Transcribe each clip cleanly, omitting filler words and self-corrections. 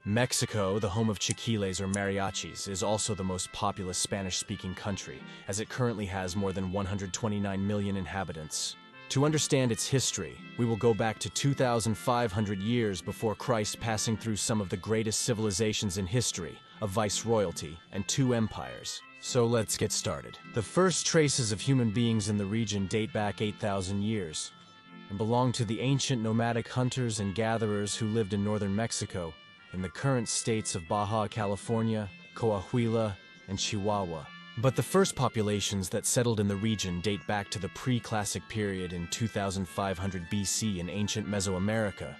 Mexico, the home of chiquiles or mariachis, is also the most populous Spanish-speaking country, as it currently has more than 129 million inhabitants. To understand its history, we will go back to 2,500 years before Christ, passing through some of the greatest civilizations in history, a viceroyalty, and 2 empires. So let's get started. The first traces of human beings in the region date back 8,000 years, and belong to the ancient nomadic hunters and gatherers who lived in northern Mexico, in the current states of Baja California, Coahuila, and Chihuahua. But the first populations that settled in the region date back to the Preclassic period in 2500 BC in ancient Mesoamerica.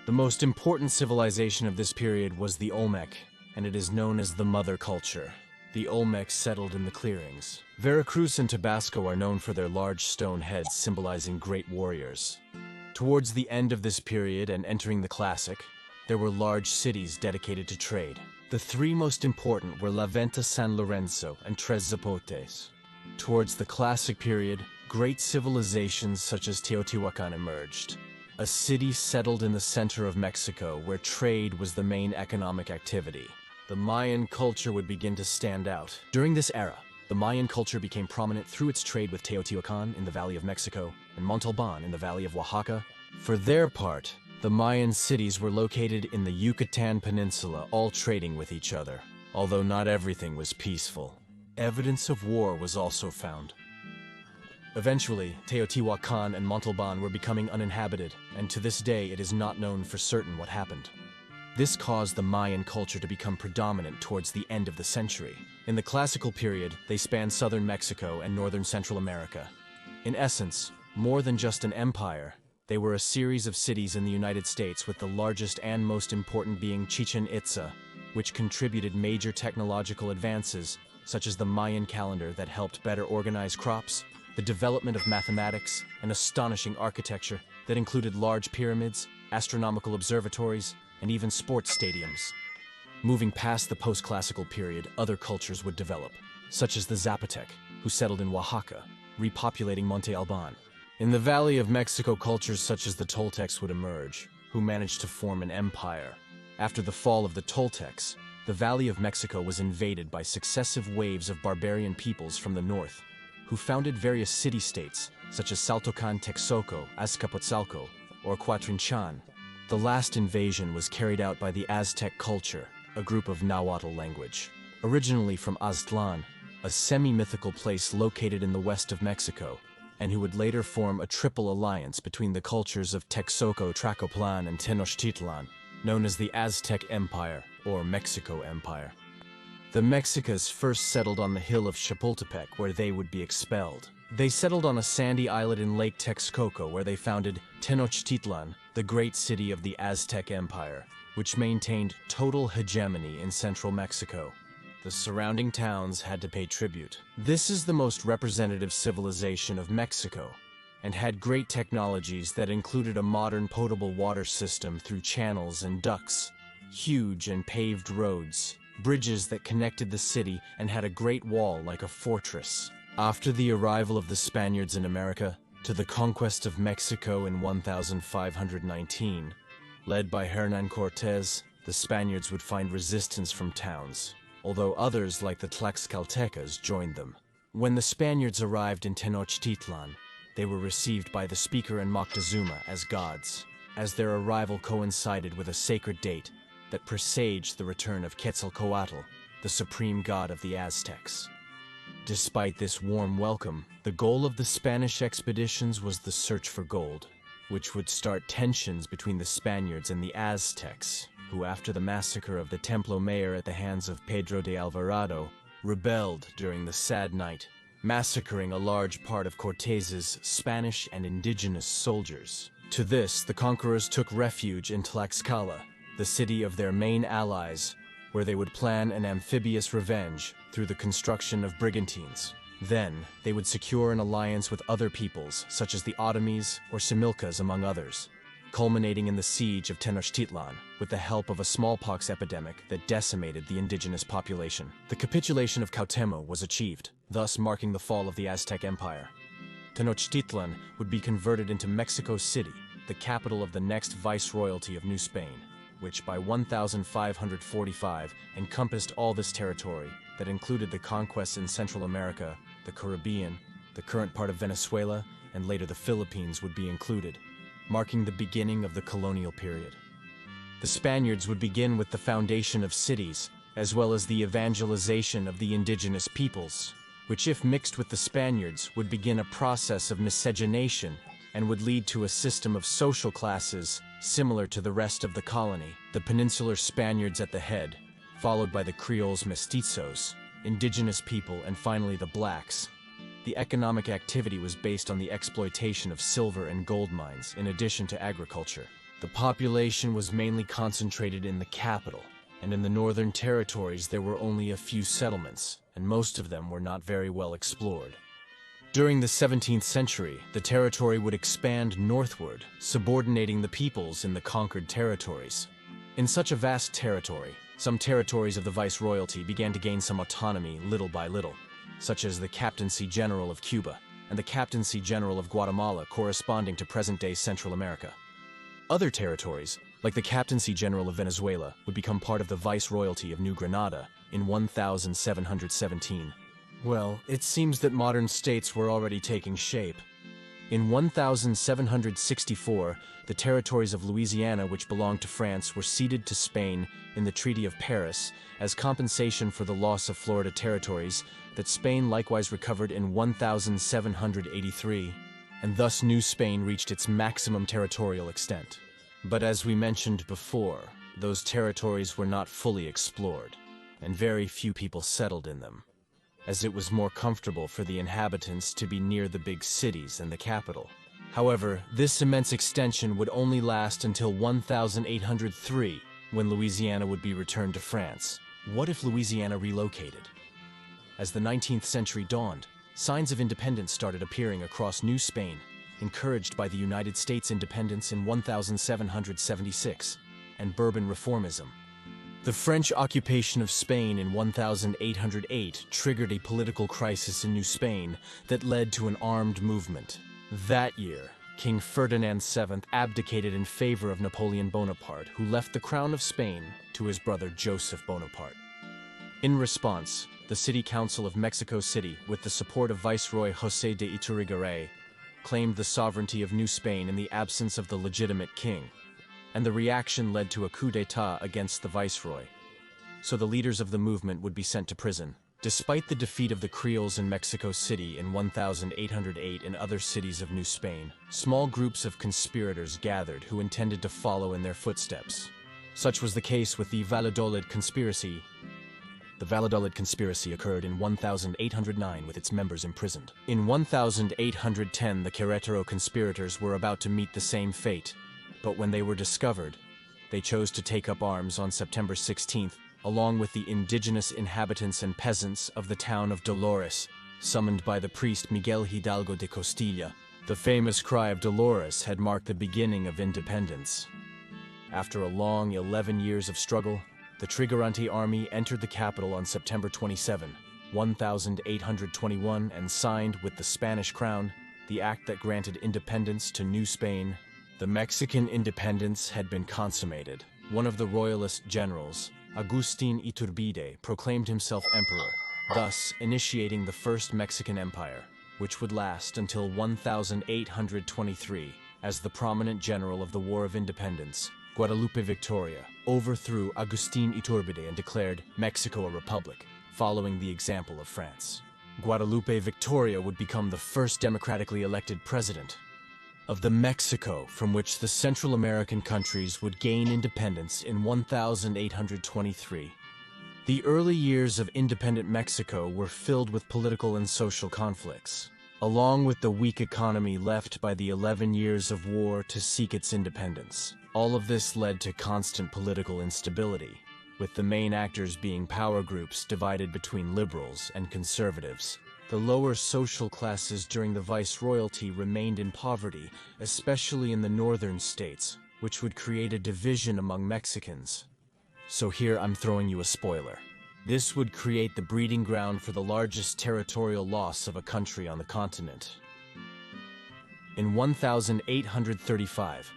The most important civilization of this period was the Olmec, and it is known as the Mother Culture. The Olmecs settled in the clearings. Veracruz and Tabasco are known for their large stone heads symbolizing great warriors. Towards the end of this period and entering the Classic, there were large cities dedicated to trade. The 3 most important were La Venta, San Lorenzo, and Tres Zapotes. Towards the Classic period, great civilizations such as Teotihuacán emerged, a city settled in the center of Mexico where trade was the main economic activity. The Mayan culture would begin to stand out. During this era, the Mayan culture became prominent through its trade with Teotihuacán in the Valley of Mexico and Montalban in the Valley of Oaxaca. For their part, the Mayan cities were located in the Yucatan Peninsula, all trading with each other, although not everything was peaceful. Evidence of war was also found. Eventually, Teotihuacán and Montalban were becoming uninhabited, and to this day it is not known for certain what happened. This caused the Mayan culture to become predominant towards the end of the century. In the classical period, they spanned southern Mexico and northern Central America. In essence, more than just an empire, they were a series of cities in the United States, with the largest and most important being Chichen Itza, which contributed major technological advances, such as the Mayan calendar that helped better organize crops, the development of mathematics, and astonishing architecture that included large pyramids, astronomical observatories, and even sports stadiums. Moving past the post-classical period, other cultures would develop, such as the Zapotec, who settled in Oaxaca, repopulating Monte Alban. In the Valley of Mexico, cultures such as the Toltecs would emerge, who managed to form an empire. After the fall of the Toltecs, the Valley of Mexico was invaded by successive waves of barbarian peoples from the north, who founded various city-states, such as Saltocan, Texcoco, Azcapotzalco, or Cuatrinchan. The last invasion was carried out by the Aztec culture, a group of Nahuatl language. Originally from Aztlan, a semi-mythical place located in the west of Mexico, and who would later form a triple alliance between the cultures of Texcoco, Tlacopan, and Tenochtitlan, known as the Aztec Empire, or Mexico Empire. The Mexicas first settled on the hill of Chapultepec, where they would be expelled. They settled on a sandy islet in Lake Texcoco, where they founded Tenochtitlan, the great city of the Aztec Empire, which maintained total hegemony in central Mexico. The surrounding towns had to pay tribute. This is the most representative civilization of Mexico, and had great technologies that included a modern potable water system through channels and ducts, huge and paved roads, bridges that connected the city, and had a great wall like a fortress. After the arrival of the Spaniards in America, to the conquest of Mexico in 1519, led by Hernán Cortés, the Spaniards would find resistance from towns, although others like the Tlaxcaltecas joined them. When the Spaniards arrived in Tenochtitlan, they were received by the speaker and Moctezuma as gods, as their arrival coincided with a sacred date that presaged the return of Quetzalcoatl, the supreme god of the Aztecs. Despite this warm welcome, the goal of the Spanish expeditions was the search for gold, which would start tensions between the Spaniards and the Aztecs, who, after the massacre of the Templo Mayor at the hands of Pedro de Alvarado, rebelled during the Sad Night, massacring a large part of Cortés's Spanish and indigenous soldiers. To this, the conquerors took refuge in Tlaxcala, the city of their main allies, where they would plan an amphibious revenge through the construction of brigantines. Then, they would secure an alliance with other peoples, such as the Otomis or Similcas, among others, culminating in the siege of Tenochtitlan with the help of a smallpox epidemic that decimated the indigenous population. The capitulation of Cuauhtémoc was achieved, thus marking the fall of the Aztec Empire. Tenochtitlan would be converted into Mexico City, the capital of the next viceroyalty of New Spain. which by 1545 encompassed all this territory that included the conquests in Central America, the Caribbean, the current part of Venezuela, and later the Philippines would be included, marking the beginning of the colonial period. The Spaniards would begin with the foundation of cities, as well as the evangelization of the indigenous peoples, which, if mixed with the Spaniards, would begin a process of miscegenation and would lead to a system of social classes similar to the rest of the colony. The peninsular Spaniards at the head, followed by the Creoles mestizos, indigenous people, and finally the blacks. The economic activity was based on the exploitation of silver and gold mines, in addition to agriculture. The population was mainly concentrated in the capital, and in the northern territories there were only a few settlements, and most of them were not very well explored. During the 17th century, the territory would expand northward, subordinating the peoples in the conquered territories. In such a vast territory, some territories of the viceroyalty began to gain some autonomy little by little, such as the Captaincy General of Cuba and the Captaincy General of Guatemala, corresponding to present-day Central America. Other territories, like the Captaincy General of Venezuela, would become part of the Viceroyalty of New Granada in 1717. Well, it seems that modern states were already taking shape. In 1764, the territories of Louisiana, which belonged to France, were ceded to Spain in the Treaty of Paris as compensation for the loss of Florida territories that Spain likewise recovered in 1783, and thus New Spain reached its maximum territorial extent. But as we mentioned before, those territories were not fully explored, and very few people settled in them, as it was more comfortable for the inhabitants to be near the big cities and the capital. However, this immense extension would only last until 1803, when Louisiana would be returned to France. What if Louisiana relocated? As the 19th century dawned, signs of independence started appearing across New Spain, encouraged by the United States independence in 1776 and Bourbon reformism. The French occupation of Spain in 1808 triggered a political crisis in New Spain that led to an armed movement. That year, King Ferdinand VII abdicated in favor of Napoleon Bonaparte, who left the crown of Spain to his brother Joseph Bonaparte. In response, the City Council of Mexico City, with the support of Viceroy José de Iturrigaray, claimed the sovereignty of New Spain in the absence of the legitimate king, and the reaction led to a coup d'état against the viceroy. So the leaders of the movement would be sent to prison. Despite the defeat of the Creoles in Mexico City in 1808 and other cities of New Spain, small groups of conspirators gathered who intended to follow in their footsteps. Such was the case with the Valladolid conspiracy. The Valladolid conspiracy occurred in 1809 with its members imprisoned. In 1810, the Querétaro conspirators were about to meet the same fate, but when they were discovered, they chose to take up arms on September 16th, along with the indigenous inhabitants and peasants of the town of Dolores, summoned by the priest Miguel Hidalgo de Costilla. The famous cry of Dolores had marked the beginning of independence. After a long 11 years of struggle, the Triggerante army entered the capital on September 27, 1821, and signed with the Spanish crown the act that granted independence to New Spain. The Mexican independence had been consummated. One of the royalist generals, Agustin Iturbide, proclaimed himself emperor, thus initiating the First Mexican Empire, which would last until 1823, as the prominent general of the War of Independence, Guadalupe Victoria, overthrew Agustin Iturbide and declared Mexico a republic, following the example of France. Guadalupe Victoria would become the first democratically elected president of the Mexico from which the Central American countries would gain independence in 1823. The early years of independent Mexico were filled with political and social conflicts, along with the weak economy left by the 11 years of war to seek its independence. All of this led to constant political instability, with the main actors being power groups divided between liberals and conservatives. The lower social classes during the viceroyalty remained in poverty, especially in the northern states, which would create a division among Mexicans. So here I'm throwing you a spoiler. This would create the breeding ground for the largest territorial loss of a country on the continent. In 1835,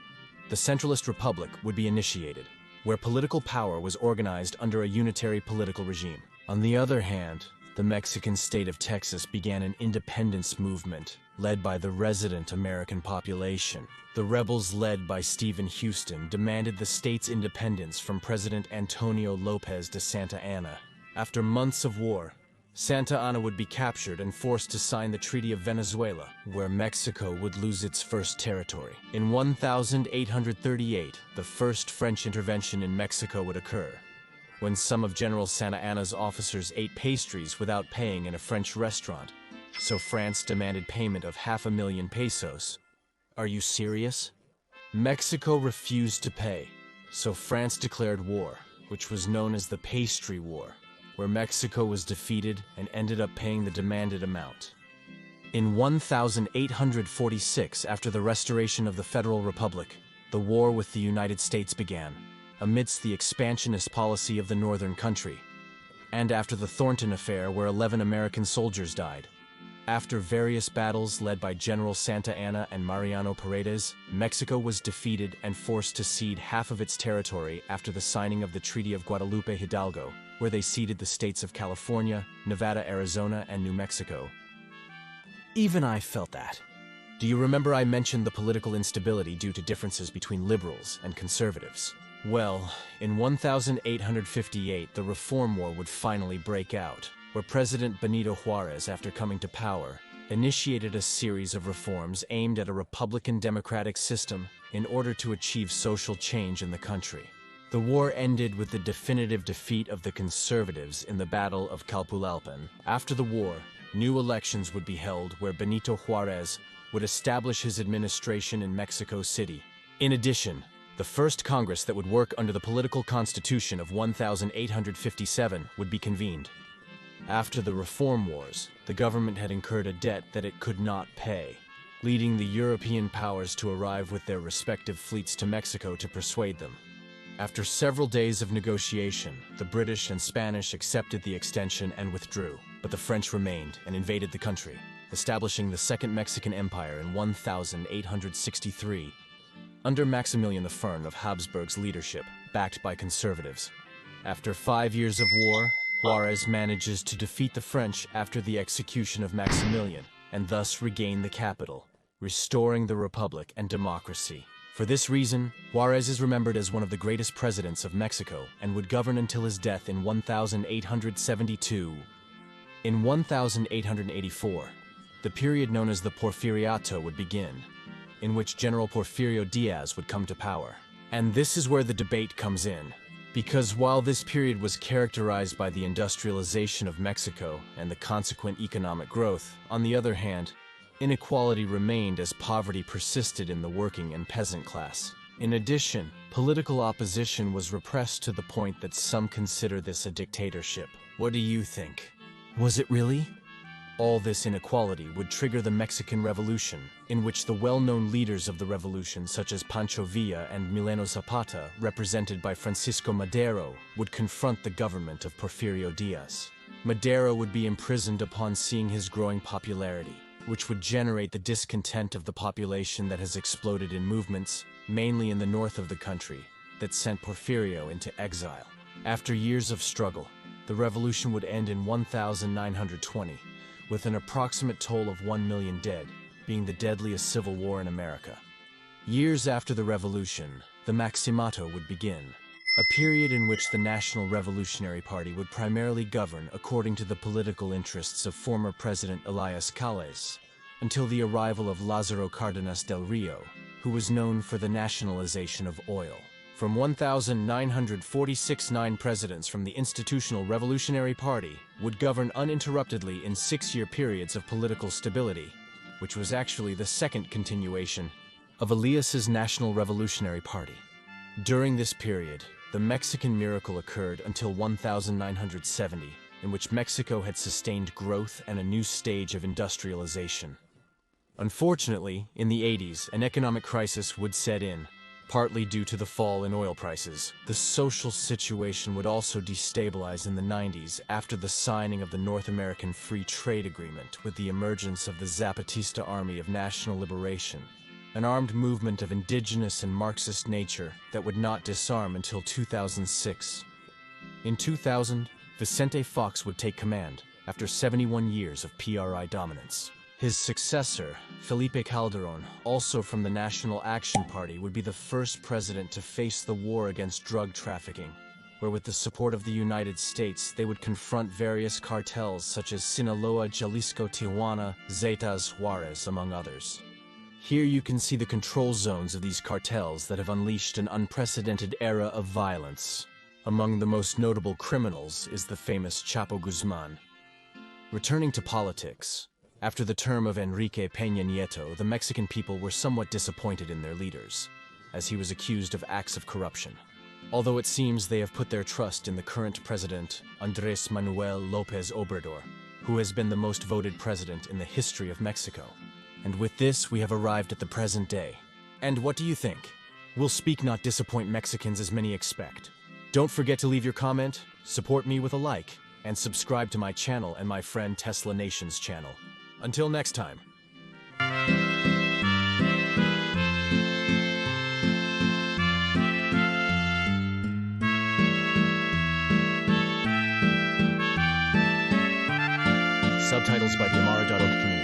the Centralist Republic would be initiated, where political power was organized under a unitary political regime. On the other hand, the Mexican state of Texas began an independence movement led by the resident American population. The rebels led by Stephen Houston demanded the state's independence from President Antonio Lopez de Santa Anna. After months of war, Santa Anna would be captured and forced to sign the Treaty of Venezuela, where Mexico would lose its first territory. In 1838, the first French intervention in Mexico would occur, when some of General Santa Anna's officers ate pastries without paying in a French restaurant. So France demanded payment of 500,000 pesos. Are you serious? Mexico refused to pay, so France declared war, which was known as the Pastry War, where Mexico was defeated and ended up paying the demanded amount. In 1846, after the restoration of the Federal Republic, the war with the United States began, amidst the expansionist policy of the northern country, and after the Thornton Affair, where 11 American soldiers died. After various battles led by General Santa Anna and Mariano Paredes, Mexico was defeated and forced to cede half of its territory after the signing of the Treaty of Guadalupe Hidalgo, where they ceded the states of California, Nevada, Arizona, and New Mexico. Even I felt that. Do you remember I mentioned the political instability due to differences between liberals and conservatives? Well, in 1858, the Reform War would finally break out, where President Benito Juarez, after coming to power, initiated a series of reforms aimed at a republican democratic system in order to achieve social change in the country. The war ended with the definitive defeat of the conservatives in the Battle of Calpulalpan. After the war, new elections would be held where Benito Juarez would establish his administration in Mexico City. In addition, the first Congress that would work under the political constitution of 1857 would be convened. After the Reform Wars, the government had incurred a debt that it could not pay, leading the European powers to arrive with their respective fleets to Mexico to persuade them. After several days of negotiation, the British and Spanish accepted the extension and withdrew, but the French remained and invaded the country, establishing the Second Mexican Empire in 1863, under Maximilian I of Habsburg's leadership, backed by conservatives. After 5 years of war, Juarez manages to defeat the French after the execution of Maximilian, and thus regain the capital, restoring the republic and democracy. For this reason, Juarez is remembered as one of the greatest presidents of Mexico and would govern until his death in 1872. In 1884, the period known as the Porfiriato would begin, in which General Porfirio Diaz would come to power. And this is where the debate comes in. Because while this period was characterized by the industrialization of Mexico and the consequent economic growth, on the other hand, inequality remained as poverty persisted in the working and peasant class. In addition, political opposition was repressed to the point that some consider this a dictatorship. What do you think? Was it really? All this inequality would trigger the Mexican Revolution, in which the well-known leaders of the revolution, such as Pancho Villa and Emiliano Zapata, represented by Francisco Madero, would confront the government of Porfirio Diaz. Madero would be imprisoned upon seeing his growing popularity, which would generate the discontent of the population that has exploded in movements, mainly in the north of the country, that sent Porfirio into exile. After years of struggle, the revolution would end in 1920, with an approximate toll of 1 million dead, being the deadliest civil war in America. Years after the revolution, the Maximato would begin, a period in which the National Revolutionary Party would primarily govern according to the political interests of former President Elias Calles, until the arrival of Lázaro Cárdenas del Río, who was known for the nationalization of oil. From 1946, 9 presidents from the Institutional Revolutionary Party would govern uninterruptedly in 6-year periods of political stability, which was actually the second continuation of Elias's National Revolutionary Party. During this period, the Mexican miracle occurred until 1970, in which Mexico had sustained growth and a new stage of industrialization. Unfortunately, in the 80s, an economic crisis would set in, partly due to the fall in oil prices. The social situation would also destabilize in the 90s after the signing of the North American Free Trade Agreement with the emergence of the Zapatista Army of National Liberation, an armed movement of indigenous and Marxist nature that would not disarm until 2006. In 2000, Vicente Fox would take command after 71 years of PRI dominance. His successor, Felipe Calderón, also from the National Action Party, would be the first president to face the war against drug trafficking, where with the support of the United States, they would confront various cartels such as Sinaloa, Jalisco, Tijuana, Zetas, Juarez, among others. Here you can see the control zones of these cartels that have unleashed an unprecedented era of violence. Among the most notable criminals is the famous Chapo Guzman. Returning to politics, after the term of Enrique Peña Nieto, the Mexican people were somewhat disappointed in their leaders, as he was accused of acts of corruption. Although it seems they have put their trust in the current president, Andrés Manuel López Obrador, who has been the most voted president in the history of Mexico. And with this, we have arrived at the present day. And what do you think? Will Speak not disappoint Mexicans as many expect? Don't forget to leave your comment, support me with a like, and subscribe to my channel and my friend Tesla Nation's channel. Until next time. Subtitles by the Amara.org community.